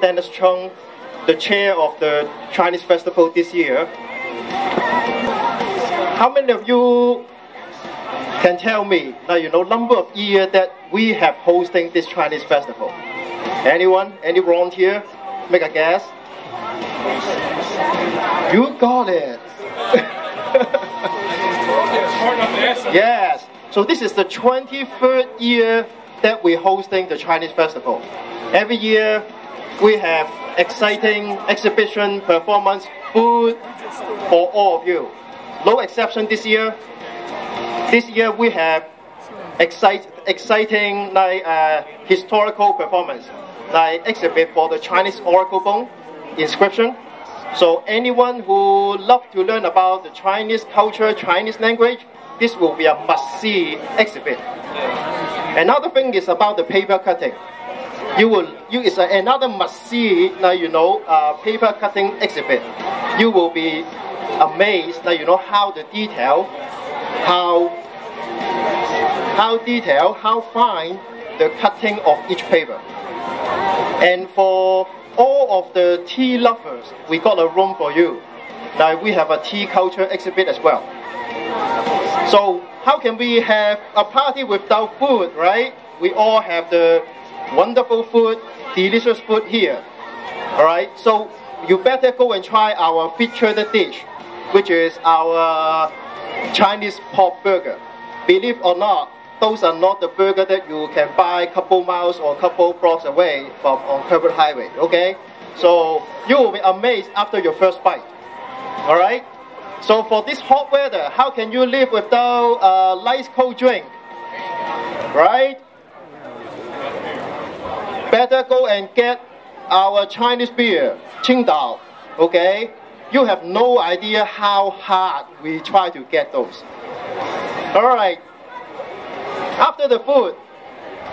Dennis Chung, the chair of the Chinese Festival this year. How many of you can tell me, number of years that we have hosting this Chinese Festival? Anyone? Any volunteer? Make a guess. You got it. Yes. So this is the 23rd year that we're hosting the Chinese Festival. Every year we have exciting exhibition, performance, food for all of you. No exception this year. This year we have exciting historical performance, like exhibit for the Chinese oracle bone inscription. So anyone who loves to learn about the Chinese culture, Chinese language, this will be a must-see exhibit. Another thing is about the paper cutting. It's another must-see, paper cutting exhibit. You will be amazed, how the detail, how fine the cutting of each paper. And for all of the tea lovers, we got a room for you. Now we have a tea culture exhibit as well. So how can we have a party without food, right? We all have the wonderful food, delicious food here. Alright, so you better go and try our featured dish, which is our Chinese pork burger. Believe or not, those are not the burger that you can buy a couple miles or a couple blocks away from on covered highway, okay? So you will be amazed after your first bite. Alright? So for this hot weather, how can you live without a nice cold drink? Right? Better go and get our Chinese beer, Qingdao, okay? You have no idea how hard we try to get those. Alright. After the food,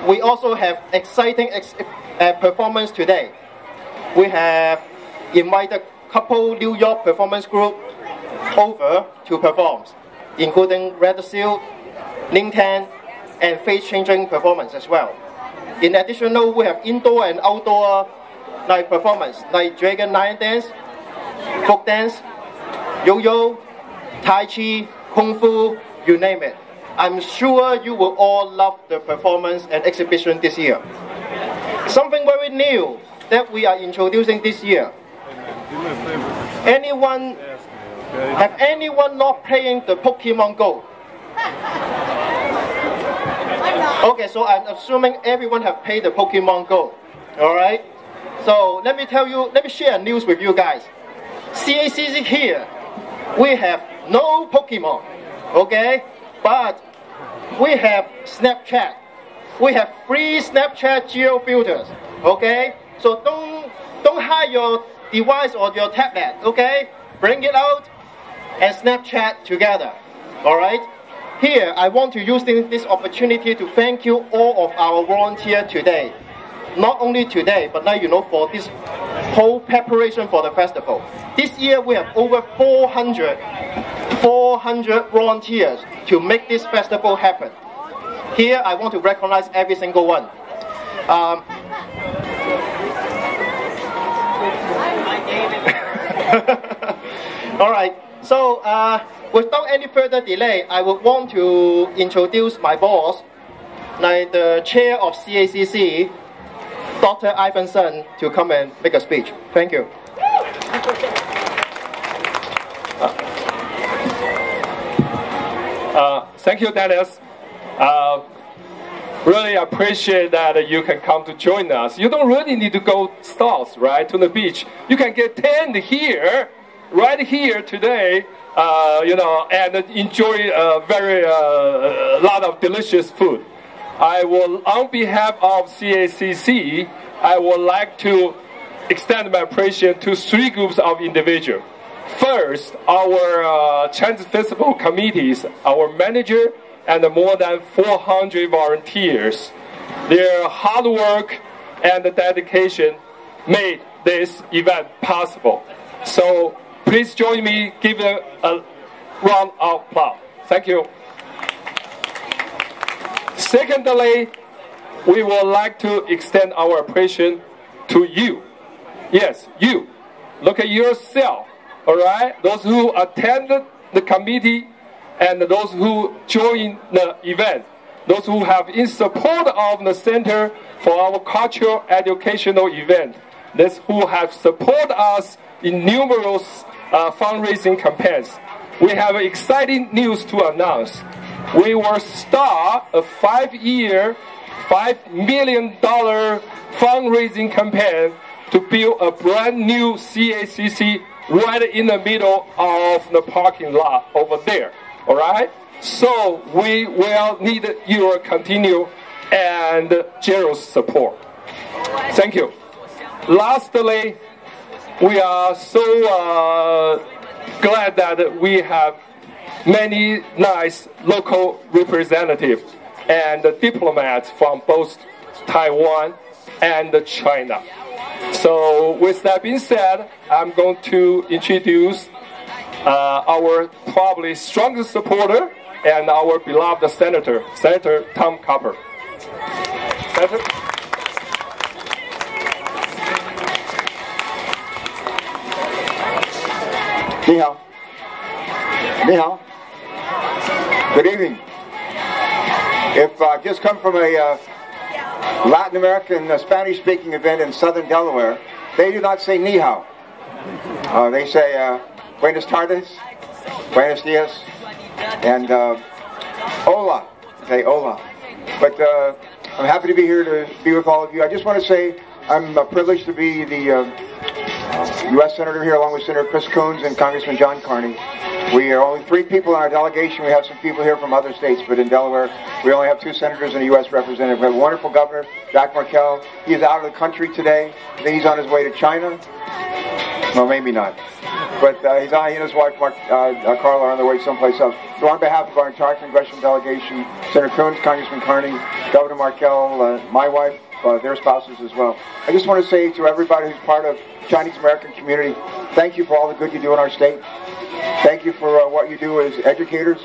we also have exciting performance today. We have invited a couple New York performance group over to perform, including Red Seal, Ning Tan, and face-changing performance as well. In addition, we have indoor and outdoor performance, like Dragon Lion Dance, Folk Dance, Yo-Yo, Tai Chi, Kung Fu, you name it. I'm sure you will all love the performance and exhibition this year. Something very new that we are introducing this year. Have anyone not playing the Pokemon Go? Okay, so I'm assuming everyone have played the Pokemon Go. Alright? So let me share news with you guys. CACC here, we have no Pokemon. Okay? But we have Snapchat. We have free Snapchat geo filters. Okay? So don't hide your device or your tablet. Okay? Bring it out and Snapchat together. Alright? Here, I want to use this opportunity to thank you all of our volunteers today. Not only today, but for this whole preparation for the festival. This year we have over 400 volunteers to make this festival happen. Here I want to recognize every single one. Alright, so without any further delay, I would want to introduce my boss, the chair of CACC, Dr. Ivanson, to come and make a speech. Thank you. Thank you, Dennis. Really appreciate that you can come to join us. You don't really need to go south, right, to the beach. You can get tent here, right here today, and enjoy a lot of delicious food. On behalf of CACC, I would like to extend my appreciation to three groups of individuals. First, our Chinese Festival committees, our manager, and more than 400 volunteers. Their hard work and dedication made this event possible. So please join me, give a round of applause. Thank you. Secondly, we would like to extend our appreciation to you, Yes, you. Look at yourself, all right? Those who attended the committee and those who joined the event. Those who have in support of the Center for our cultural educational event. Those who have supported us in numerous fundraising campaigns. We have exciting news to announce. We will start a 5-year, $5 million fundraising campaign to build a brand new CACC right in the middle of the parking lot over there. All right? So we will need your continued and generous support. Thank you. Lastly, we are so glad that we have many nice local representatives and diplomats from both Taiwan and China. So with that being said, I'm going to introduce our probably strongest supporter and our beloved Senator, Senator Tom Copper. Senator? Ni hao. Ni hao. Good evening. If I've just come from a Latin American Spanish-speaking event in southern Delaware, they do not say ni hao. They say buenas tardes, buenos dias, and hola. Okay, hola. But I'm happy to be here to be with all of you. I just want to say I'm privileged to be the U.S. Senator here along with Senator Chris Coons and Congressman John Carney. We are only 3 people in our delegation. We have some people here from other states, but in Delaware, we only have 2 senators and a U.S. representative. We have a wonderful governor, Jack Markell. He is out of the country today. I think he's on his way to China. Well, maybe not. But he and his wife, Carla, are on their way someplace else. So on behalf of our entire congressional delegation, Senator Coons, Congressman Carney, Governor Markell, my wife, their spouses as well. I just want to say to everybody who's part of Chinese American community, thank you for all the good you do in our state. Thank you for what you do as educators,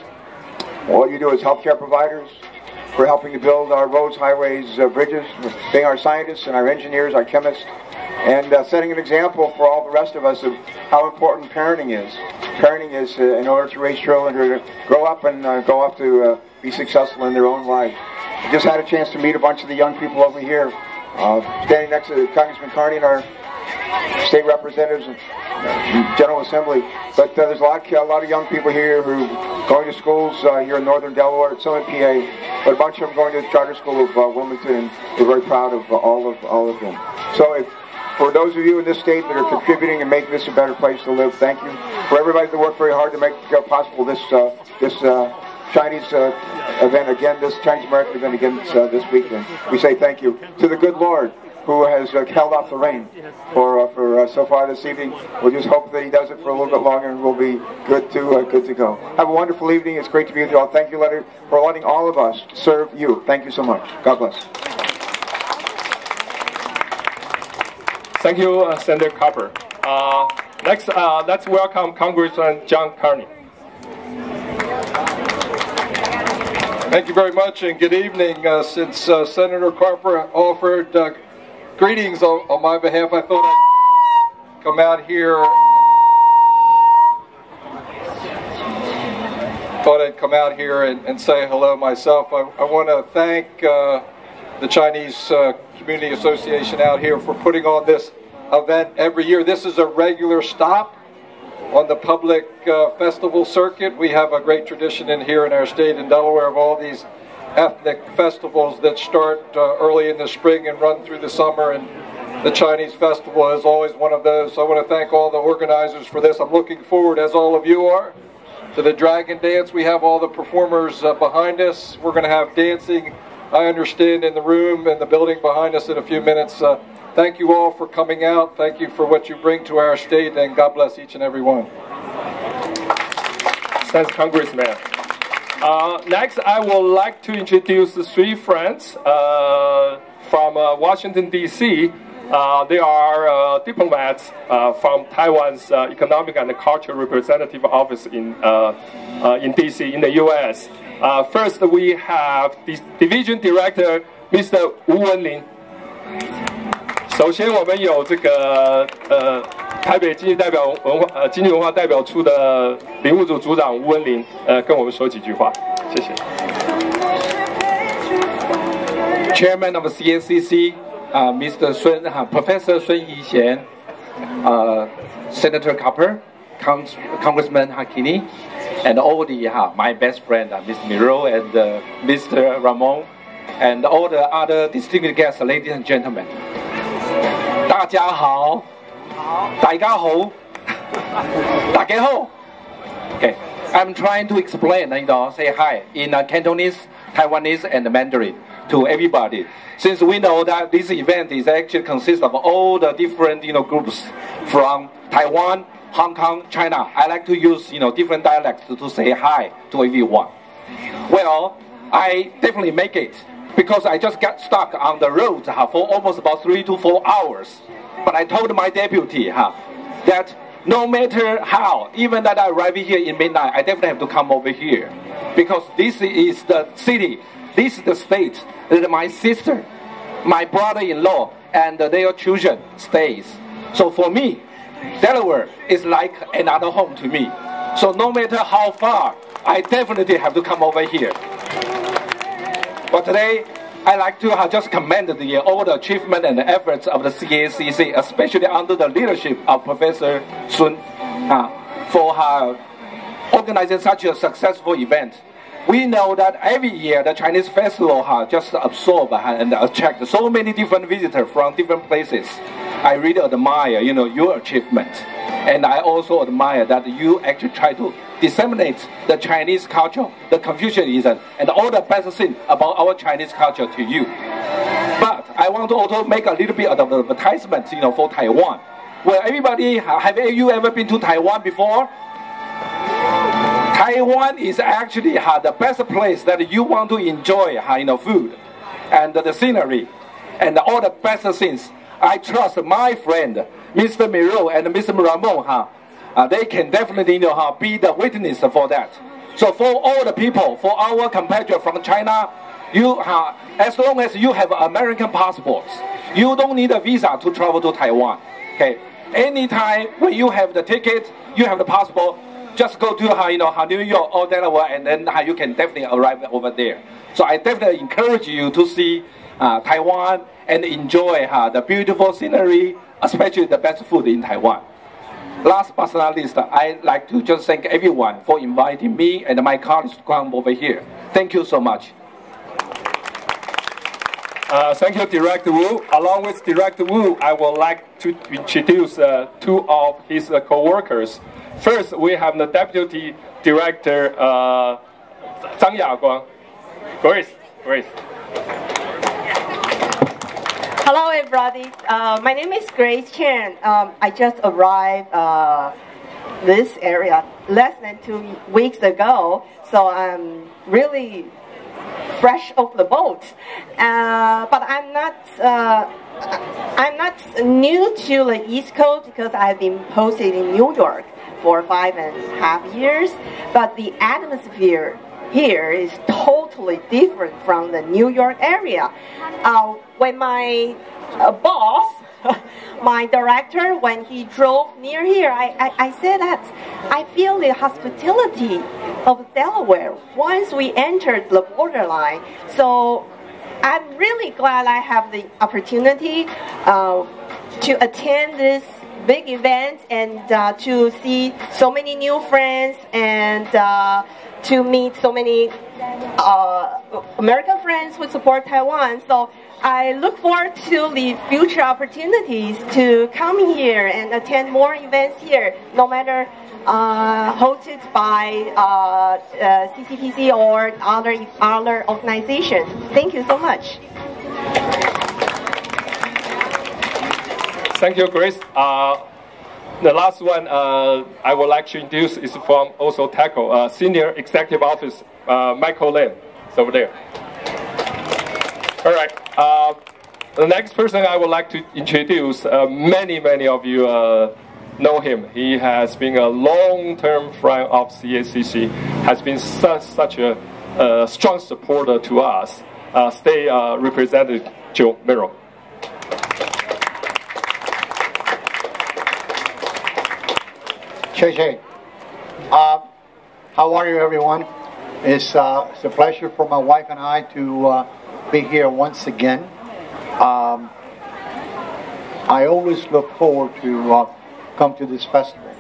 what you do as healthcare providers, for helping to build our roads, highways, bridges, being our scientists and our engineers, our chemists, and setting an example for all the rest of us of how important parenting is. Parenting is in order to raise children to grow up and go up to be successful in their own life. I just had a chance to meet a bunch of the young people over here, standing next to Congressman Carney and our state representatives and General Assembly. But there's a lot of young people here who are going to schools here in northern Delaware, some in PA, but a bunch of them going to the charter school of Wilmington, and we're very proud of all of them. So for those of you in this state that are contributing and making this a better place to live, thank you. For everybody that worked very hard to make possible this Chinese event again, this Chinese American event again this weekend, we say thank you. To the good Lord, who has held off the rain for so far this evening. We'll just hope that he does it for a little bit longer, and we'll be good to go. Have a wonderful evening. It's great to be with you all. Thank you, Leonard, for letting all of us serve you. Thank you so much. God bless. Thank you, Senator Copper. Next, let's welcome Congressman John Carney. Thank you very much, and good evening. Since Senator Carper offered greetings on my behalf, I thought I'd come out here and say hello myself. I want to thank the Chinese Community Association out here for putting on this event every year. This is a regular stop on the public festival circuit. We have a great tradition here in our state in Delaware of all these ethnic festivals that start early in the spring and run through the summer, and the Chinese festival is always one of those. So I want to thank all the organizers for this. I'm looking forward, as all of you are, to the Dragon Dance. We have all the performers behind us. We're going to have dancing, I understand, in the room and the building behind us in a few minutes. Thank you all for coming out. Thank you for what you bring to our state, and God bless each and every one. Thanks, Congressman. Next, I would like to introduce 3 friends from Washington, D.C. They are diplomats from Taiwan's Economic and Cultural Representative Office in D.C. in the U.S. First, we have the Division Director, Mr. Wu Wenlin. 首先，我们有这个台北经济经济文化代表处的林务组组长吴文林，跟我们说几句话，谢谢。Chairman of CACC, Mr. Sun, Professor Sun Yixian, Senator Copper, Congressman Hakini, and all the my best friend, Mr. Miro and Mr. Ramon, and all the other distinguished guests, ladies and gentlemen. 大家好，大家好，大家好。Okay, I'm trying to explain, say hi in Cantonese, Taiwanese, and Mandarin to everybody. Since we know that this event is actually consists of all the different groups from Taiwan, Hong Kong, China, I like to use different dialects to say hi to everyone. Well, I definitely make it because I just got stuck on the road for almost about 3 to 4 hours. But I told my deputy that no matter how, even that I arrive here in midnight, I definitely have to come over here because this is the city, this is the state that my sister, my brother-in-law, and their children stays. So for me, Delaware is like another home to me. So no matter how far, I definitely have to come over here. But today, I like to just commend all the achievement and the efforts of the CACC, especially under the leadership of Professor Sun, for organizing such a successful event. We know that every year the Chinese festival just absorb and attract so many different visitors from different places. I really admire, your achievement, and I also admire that you actually try to disseminate the Chinese culture, the Confucianism, and all the best things about our Chinese culture to you. But I want to also make a little bit of advertisement, for Taiwan. Well, everybody, have you ever been to Taiwan before? Taiwan is actually the best place that you want to enjoy, food, and the scenery, and all the best things. I trust my friend, Mr. Miro and Mr. Ramon, they can definitely be the witness for that. So for all the people, for our competitor from China, you as long as you have American passports, you don't need a visa to travel to Taiwan. Okay, anytime when you have the ticket, you have the passport, just go to New York or Delaware, and then you can definitely arrive over there. So I definitely encourage you to see Taiwan and enjoy the beautiful scenery, especially the best food in Taiwan. Last but not least, I'd like to just thank everyone for inviting me and my colleagues to come over here. Thank you so much. Thank you, Director Wu. Along with Director Wu, I would like to introduce 2 of his co-workers. First, we have the Deputy Director, Zhang Yaguang. Grace. Hello, everybody. My name is Grace Chen. I just arrived this area less than 2 weeks ago, so I'm really fresh off the boat. But I'm not new to the East Coast because I've been posted in New York for 5.5 years. But the atmosphere here is totally different from the New York area. When my boss, my director, when he drove near here, I said that I feel the hospitality of Delaware once we entered the borderline. So I'm really glad I have the opportunity to attend this big event and to see so many new friends and to meet so many American friends who support Taiwan. So I look forward to the future opportunities to come here and attend more events here, no matter hosted by CCPC or other organizations. Thank you so much. Thank you, Grace. The last one I would like to introduce is from also TACO, Senior Executive Office, Michael Lim. It's over there. All right. The next person I would like to introduce, many of you know him. He has been a long-term friend of CACC, has been such a strong supporter to us. State Representative Joe Miro. Shay. How are you, everyone? It's a pleasure for my wife and I to be here once again. I always look forward to come to this festival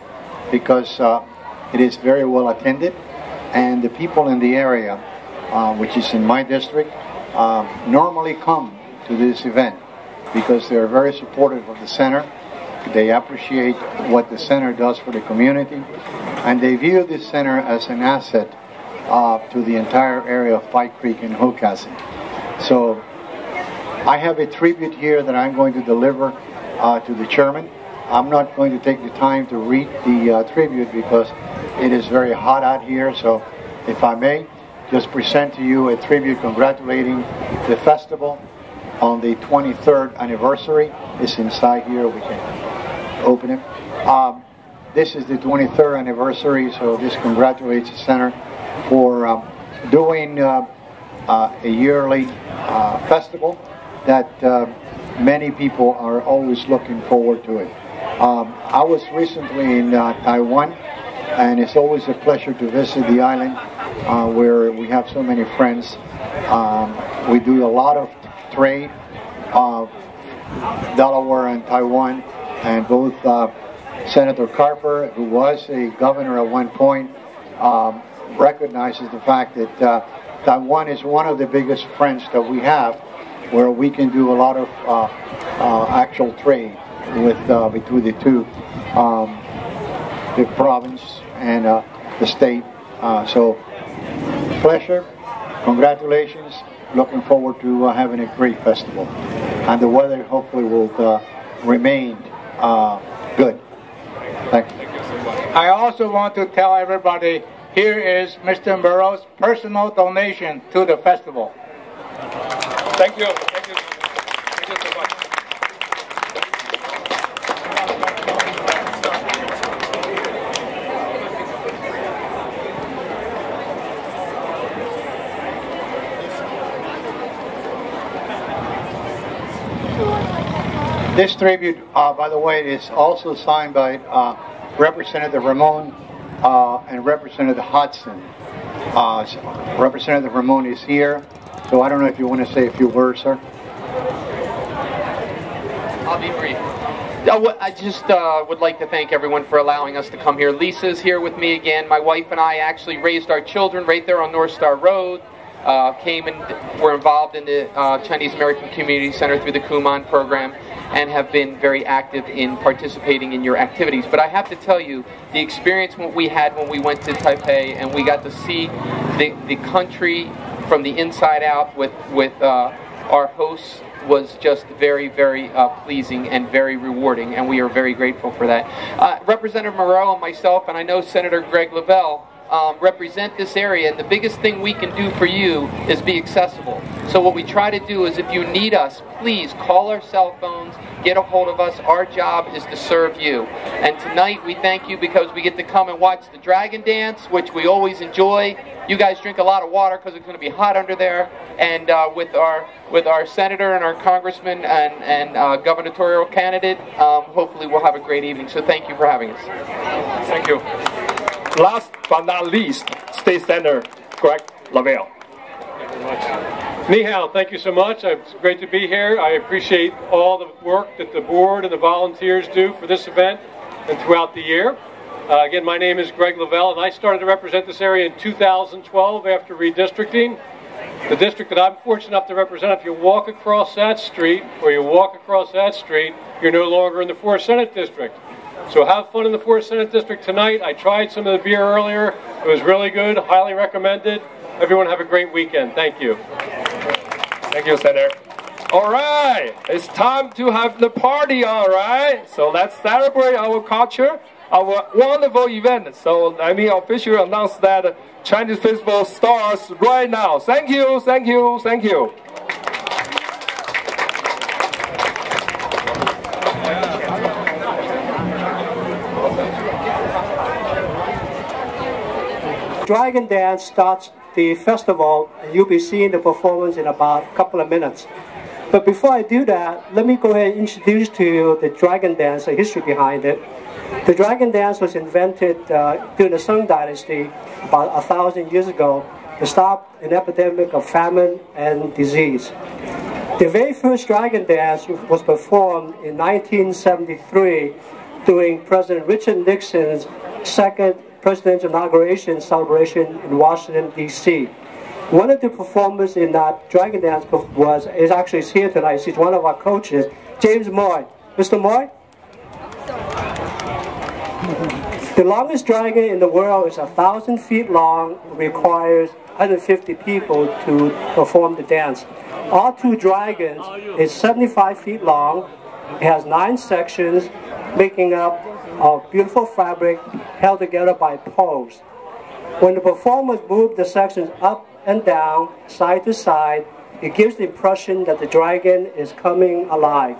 because it is very well attended, and the people in the area, which is in my district, normally come to this event because they're very supportive of the center. They appreciate what the center does for the community, and they view this center as an asset to the entire area of Pike Creek and CACC. So I have a tribute here that I'm going to deliver to the chairman. I'm not going to take the time to read the tribute because it is very hot out here, so if I may just present to you a tribute congratulating the festival on the 23rd anniversary. It's inside here, we can open it. This is the 23rd anniversary, so this congratulates the center for doing a yearly festival that many people are always looking forward to it. I was recently in Taiwan, and it's always a pleasure to visit the island where we have so many friends. We do a lot of trade, Delaware and Taiwan, and both Senator Carper, who was a governor at one point, recognizes the fact that Taiwan is one of the biggest friends that we have, where we can do a lot of actual trade with between the two, the province and the state. So, pleasure, congratulations. Looking forward to having a great festival, and the weather hopefully will remain good. Thank you. I also want to tell everybody, here is Mr. Moreau's personal donation to the festival. Thank you. Thank you. Thank you so much. This tribute, by the way, is also signed by Representative Ramon and Representative Hudson. Representative Ramon is here, so I don't know if you want to say a few words, sir. I'll be brief. I just would like to thank everyone for allowing us to come here. Lisa's here with me again. My wife and I actually raised our children right there on North Star Road. Came and were involved in the Chinese American Community Center through the Kumon program, and have been very active in participating in your activities. But I have to tell you, the experience we had when we went to Taipei and we got to see the country from the inside out with our hosts was just very, very pleasing and very rewarding, and we are very grateful for that. Representative Moreau and myself, and I know Senator Greg Lavelle, represent this area, and the biggest thing we can do for you is be accessible. So what we try to do is, if you need us, please call our cell phones, get a hold of us. Our job is to serve you. And tonight we thank you because we get to come and watch the Dragon Dance, which we always enjoy. You guys drink a lot of water because it's going to be hot under there. And with our senator and our congressman and gubernatorial candidate, hopefully we'll have a great evening. So thank you for having us. Thank you. Last but not least, State Senator Greg Lavelle. Thank you very much. Ni hao, thank you so much. It's great to be here. I appreciate all the work that the board and the volunteers do for this event and throughout the year. Again, my name is Greg Lavelle, and I started to represent this area in 2012 after redistricting. The district that I'm fortunate enough to represent, if you walk across that street, or you walk across that street, you're no longer in the 4th Senate District. So have fun in the 4th Senate District tonight. I tried some of the beer earlier. It was really good, highly recommended. Everyone have a great weekend. Thank you. Thank you, Senator. All right, it's time to have the party, all right? So let's celebrate our culture, our wonderful event. So let me officially announce that Chinese Festival starts right now. Thank you, thank you, thank you. Dragon Dance starts the festival, and you'll be seeing the performance in about a couple of minutes. But before I do that, let me go ahead and introduce to you the dragon dance, the history behind it. The dragon dance was invented during the Song Dynasty about 1,000 years ago to stop an epidemic of famine and disease. The very first dragon dance was performed in 1973 during President Richard Nixon's second presidential inauguration celebration in Washington, D.C. One of the performers in that dragon dance is actually here tonight. He's one of our coaches, James Moy. Mr. Moy? The longest dragon in the world is 1,000 feet long, requires 150 people to perform the dance. All two dragons is 75 feet long. It has 9 sections, making up a beautiful fabric held together by poles. When the performers move the sections up and down, side to side, it gives the impression that the dragon is coming alive.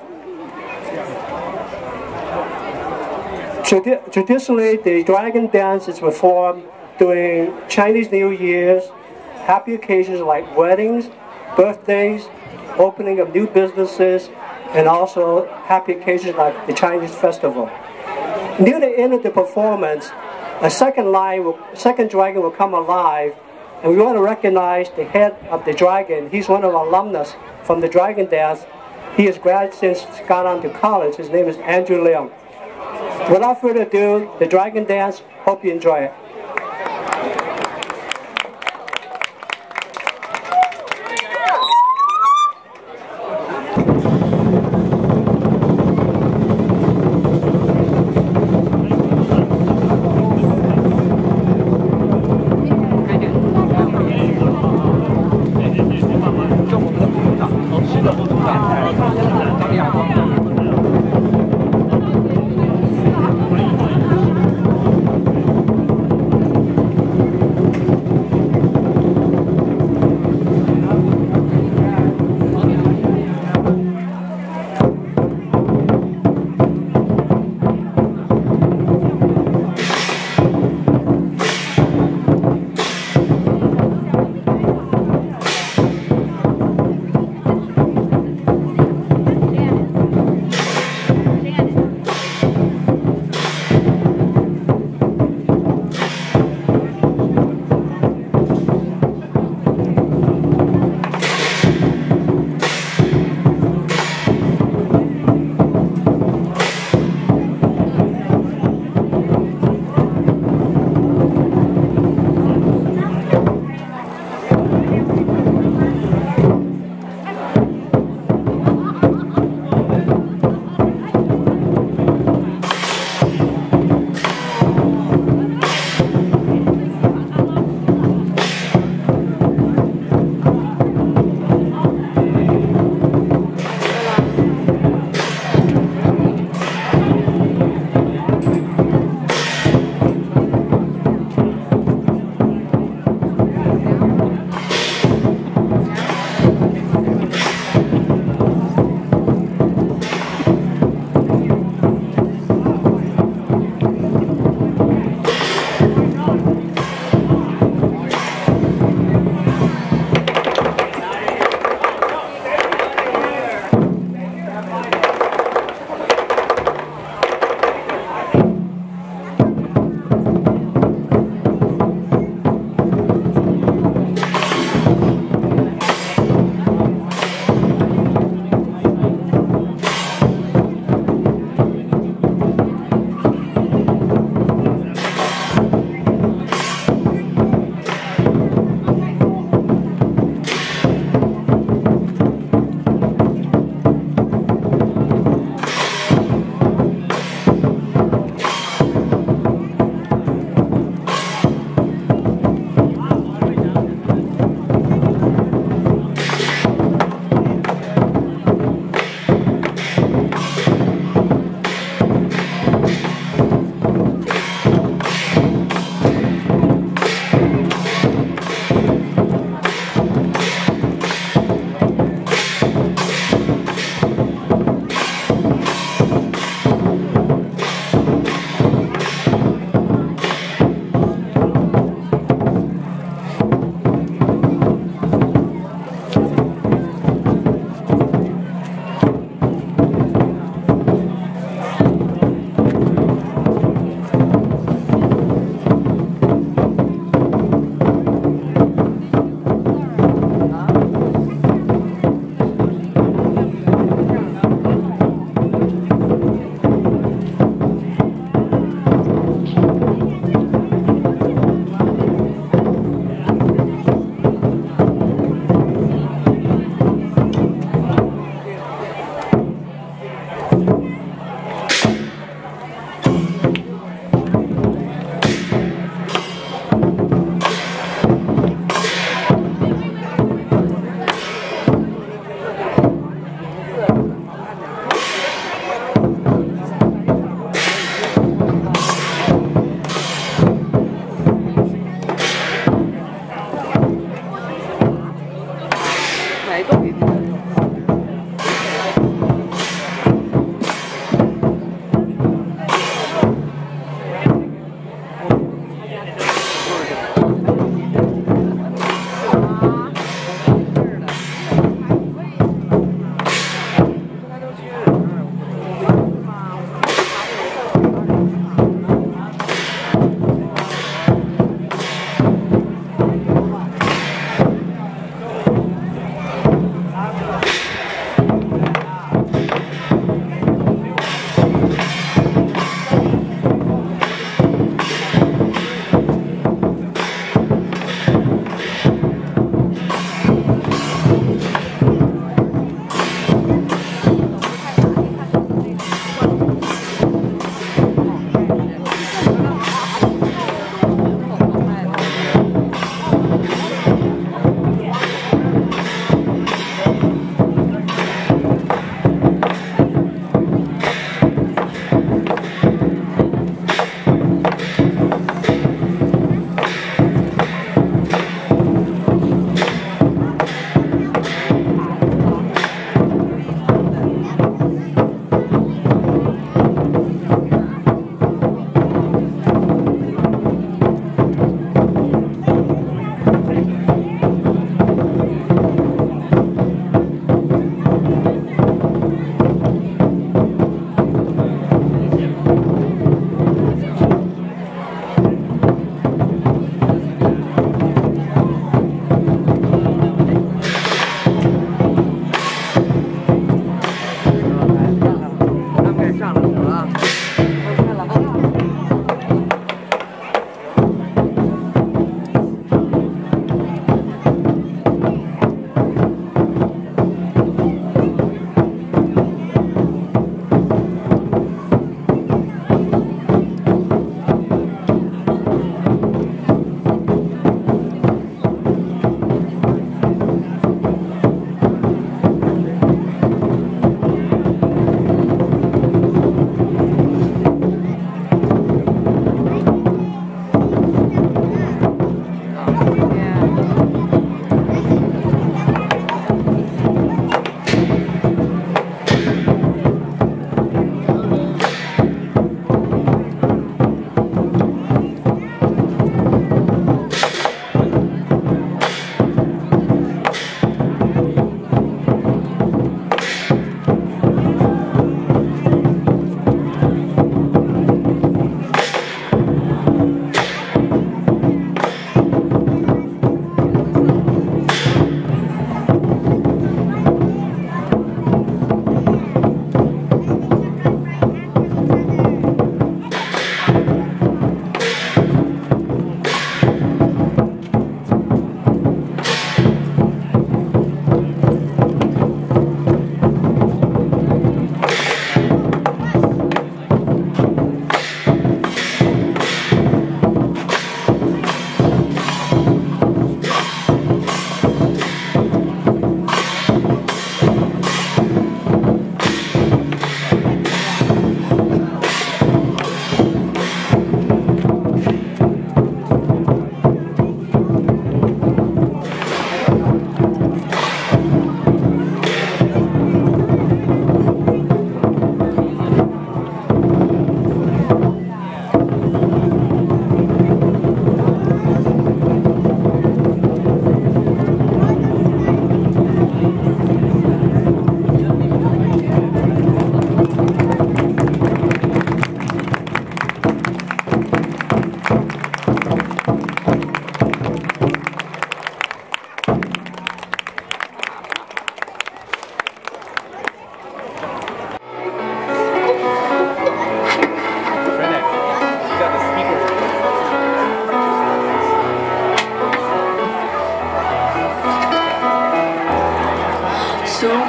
Traditionally, the dragon dance is performed during Chinese New Year's, happy occasions like weddings, birthdays, opening of new businesses, and also happy occasions like the Chinese festival. Near the end of the performance, a second dragon will come alive, and we want to recognize the head of the dragon. He's one of our alumnus from the dragon dance. He has graduated since gone on to college. His name is Andrew Leung. Without further ado, the dragon dance. Hope you enjoy it.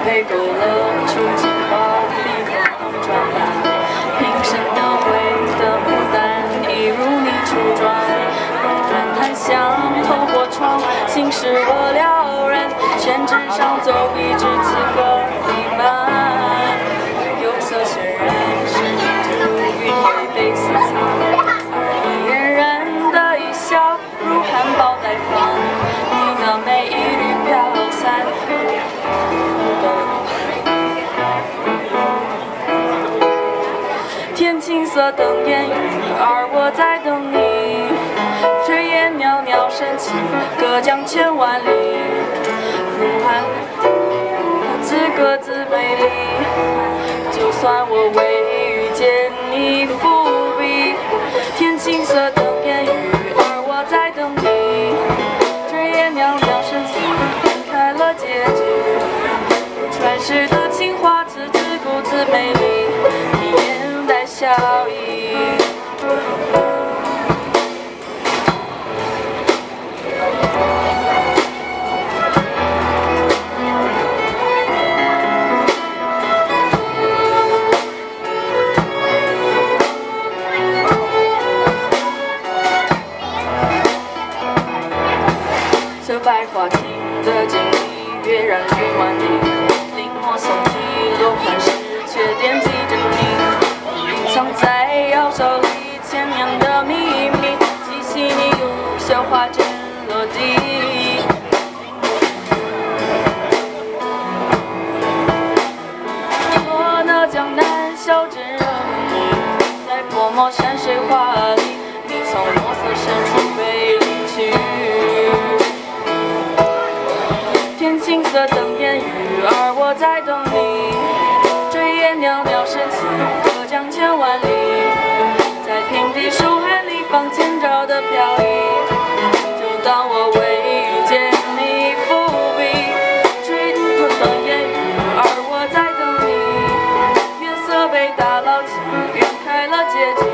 配够了出金花地方转蓝，平生的灰的牡丹，一如你初妆。龙人檀香透过窗，心事我了然。宣纸上走笔至此刻已满，釉色渲染是图云为被私藏。而嫣然的一笑，如含苞待放。你那美一缕飘散。 天青色等烟雨，而我在等你。炊烟袅袅升起，隔江千万里。如寒，各自美丽。就算我未遇见你伏笔，天青色等烟雨，而我在等你。炊烟袅袅升起，展开了结局。传世的情话，自顾自美丽。 笑意。花情的经历，跃然于万里，令我送起落款时，却惦记着你，隐藏在腰手里千年的秘密，既细腻又小花针落地。我的江南小镇热你，在泼墨山水画里，你从墨色深处被领去。天青色等烟雨，而我在等你。炊烟袅袅升起，隔江千万里，在平地书海里放千兆的飘逸。就当我未遇见你伏笔，吹冷烟雨，而我在等你。月色被打捞起，晕开了结局。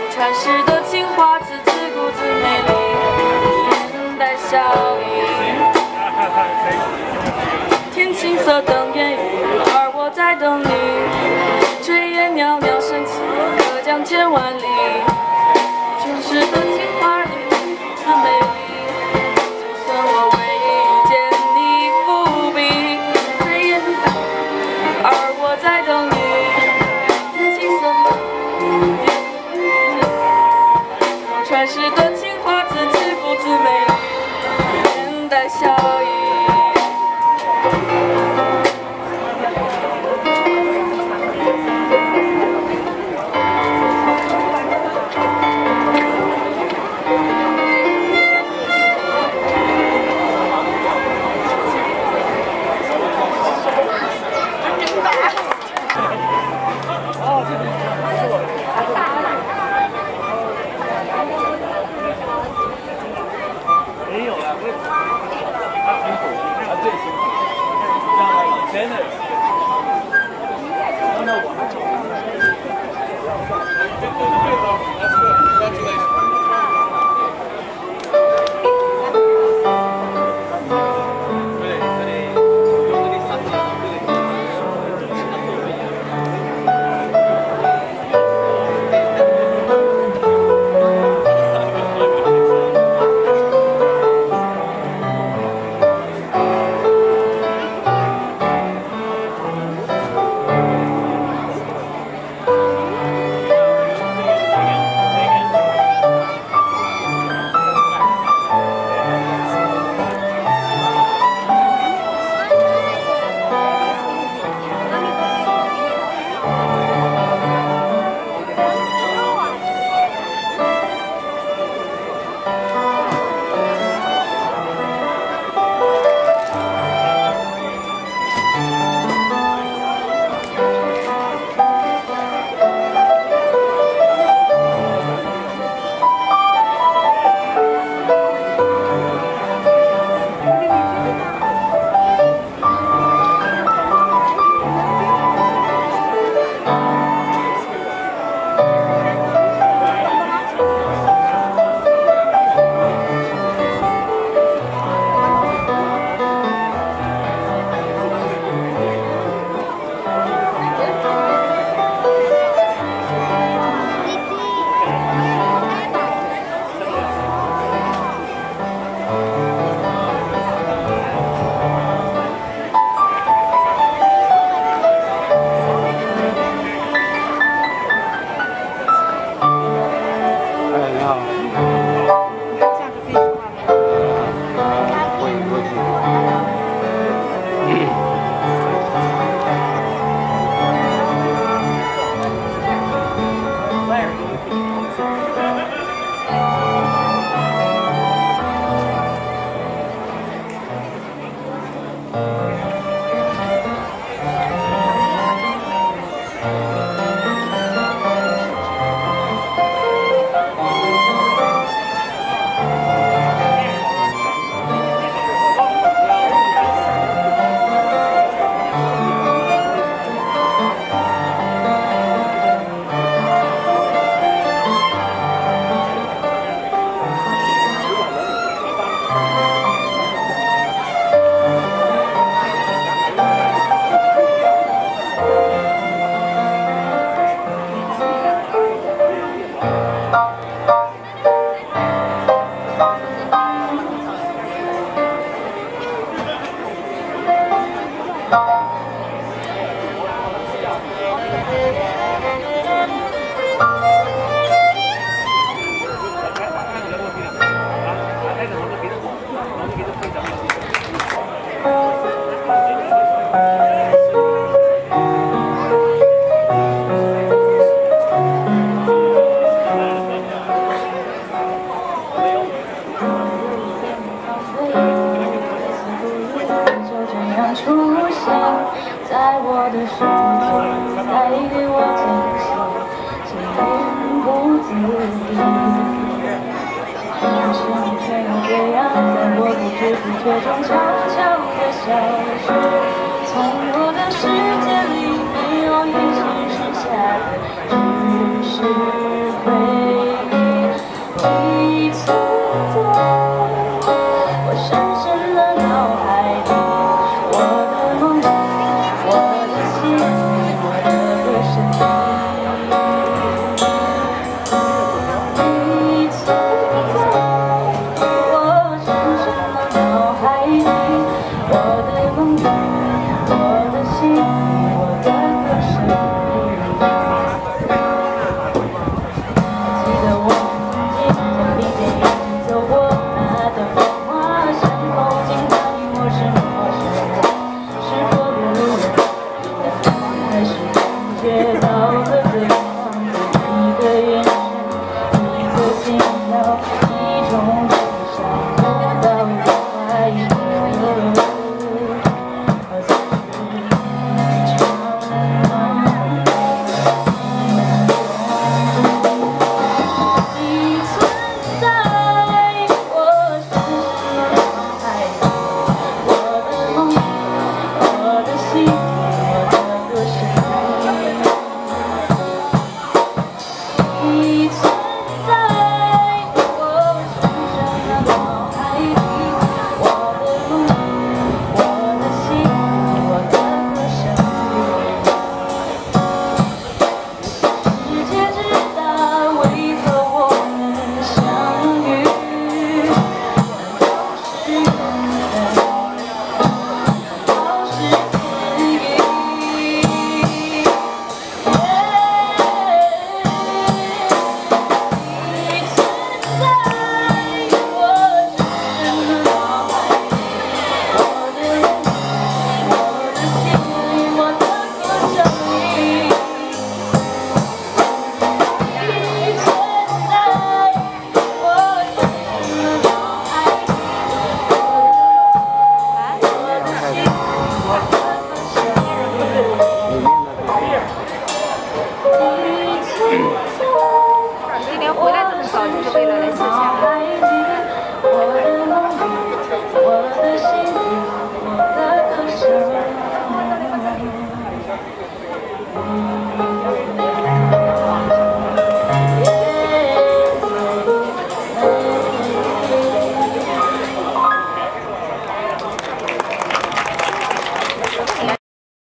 传世的情话，字字骨子美丽，面带笑意。天青色等烟雨，而我在等你。炊烟袅袅升起，隔江千万里。传世的情话，字字美丽。就算我未遇见你伏笔，炊烟袅袅，而我在等你。天青色等烟雨，传世的情话，字字骨子美丽，面带笑意。不觉中悄悄地消失。从